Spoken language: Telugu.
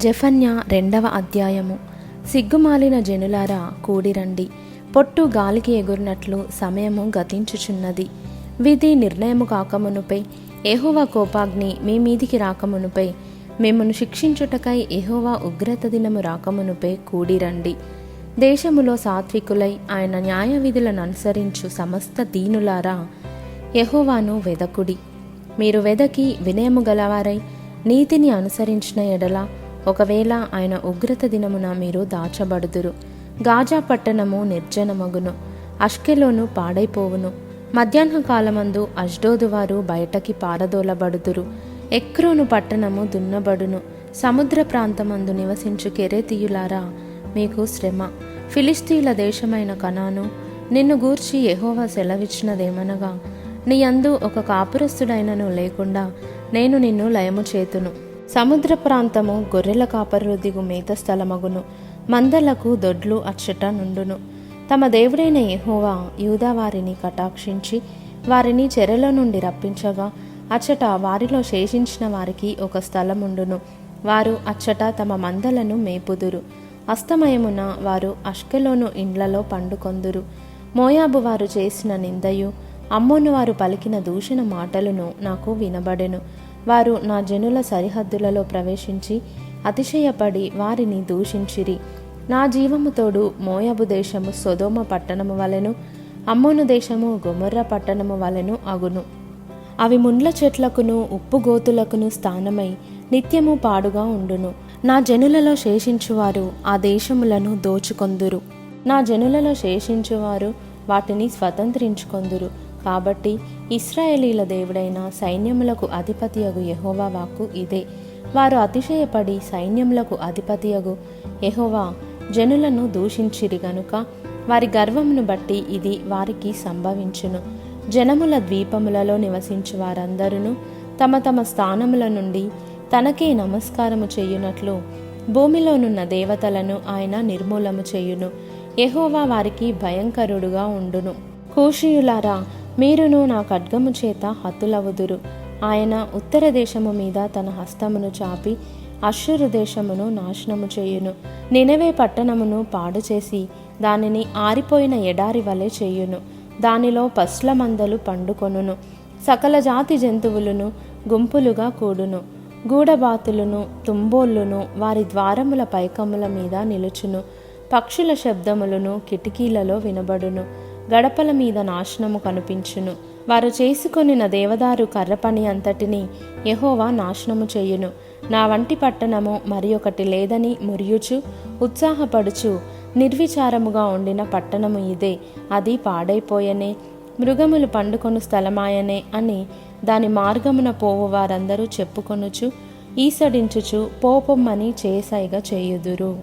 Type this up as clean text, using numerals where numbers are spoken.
జెఫన్యా 2వ అధ్యాయము. సిగ్గుమాలిన జనులారా కూడిరండి, పొట్టు గాలికి ఎగురినట్లు సమయము గతించుచున్నది. విధి నిర్ణయము కాకమునుపై యెహోవా కోపాగ్ని మీ మీదికి రాకమునుపై మిమ్మును శిక్షించుటకై యెహోవా ఉగ్రత దినము రాకమునుపై కూడిరండి. దేశములో సాత్వికులై ఆయన న్యాయ విధులను అనుసరించు సమస్త దీనులారా యెహోవాను వెదకుడి. మీరు వెదకి వినయము గలవారై నీతిని అనుసరించిన ఎడల ఒకవేళ ఆయన ఉగ్రత దినమున మీరు దాచబడుదురు. గాజా పట్టణము నిర్జనమగును, అష్కెలోను పాడైపోవును. మధ్యాహ్న కాలమందు అష్డోదు వారు బయటకి పారదోలబడుదురు. ఎక్రోను పట్టణము దున్నబడును. సముద్ర ప్రాంతమందు నివసించు కెరేతీయులారా మీకు శ్రమ. ఫిలిస్తీయుల దేశమైన కనాను, నిన్ను గూర్చి యెహోవా సెలవిచ్చినదేమనగా, నీ యందు ఒక కాపురస్తుడైనను లేకుండా నేను నిన్ను లయము చేతును. సముద్ర ప్రాంతము గొర్రెల కాపరులు దిగు మేత స్థలమగును. మందలకు దొడ్లు అచ్చట నుండును. తమ దేవుడైన యెహోవా యూదా వారిని కటాక్షించి వారిని చెరలో నుండి రప్పించగా అచ్చట వారిలో శేషించిన వారికి ఒక స్థలముండును. వారు అచ్చట తమ మందలను మేపుదురు. అస్తమయమున వారు అష్కెలోను ఇండ్లలో పండుకొందురు. మోయాబు వారు చేసిన నిందయు అమ్మోను వారు పలికిన దూషణ మాటలను నాకు వినబడెను. వారు నా జనుల సరిహద్దులలో ప్రవేశించి అతిశయపడి వారిని దూషించిరి. నా జీవము తోడు మోయాబు దేశము సొదొమ పట్టణము వలెను, అమ్మోను దేశము గొమొర్రా పట్టణము వలెను అగును. అవి ముండ్ల చెట్లకును ఉప్పుగోతులకును స్థానమై నిత్యము పాడుగా ఉండును. నా జనులలో శేషించువారు ఆ దేశములను దోచుకొందురు. నా జనులలో శేషించువారు వాటిని స్వతంత్రించుకొందురు. కాబట్టి ఇశ్రాయేలీల దేవుడైన సైన్యములకు అధిపతియగు యెహోవా వాక్కు ఇదే. వారు అతిశయపడి సైన్యములకు అధిపతియగు యెహోవా జనులను దూషించిరి గనుక వారి గర్వమును బట్టి ఇది వారికి సంభవించును. జనముల ద్వీపములలో నివసించు వారందరూ తమ తమ స్థానముల నుండి తనకే నమస్కారము చేయునట్లు భూమిలోనున్న దేవతలను ఆయన నిర్మూలము చేయును. యెహోవా వారికి భయంకరుడుగా ఉండును. కూషీయులారా, మీరును నా ఖడ్గము చేత హతులవుదురు. ఆయన ఉత్తర దేశము మీద తన హస్తమును చాపి అష్షూరు దేశమును నాశనము చేయును. నినవే పట్టణమును పాడు చేసి దానిని ఆరిపోయిన ఎడారి వలె చేయును. దానిలో పశుల మందలు పండుకొనును. సకల జాతి జంతువులను గుంపులుగా కూడును. గూడబాతులను తుంబోళ్ళును వారి ద్వారముల పైకముల మీద నిలుచును. పక్షుల శబ్దములను కిటికీలలో వినబడును. గడపల మీద నాశనము కనిపించును. వారు చేసుకొనిన దేవదారు కర్రపని అంతటిని యెహోవా నాశనము చేయును. నా వంటి పట్టణము మరి ఒకటి లేదని మురియుచు ఉత్సాహపడుచు నిర్విచారముగా ఉండిన పట్టణము ఇదే. అది పాడైపోయనే, మృగములు పండుకొను స్థలమాయనే అని దాని మార్గమున పోవు వారందరూ చెప్పుకొనుచు ఈసడించుచు పోపొమ్మని చేసైగా చేయుదురు.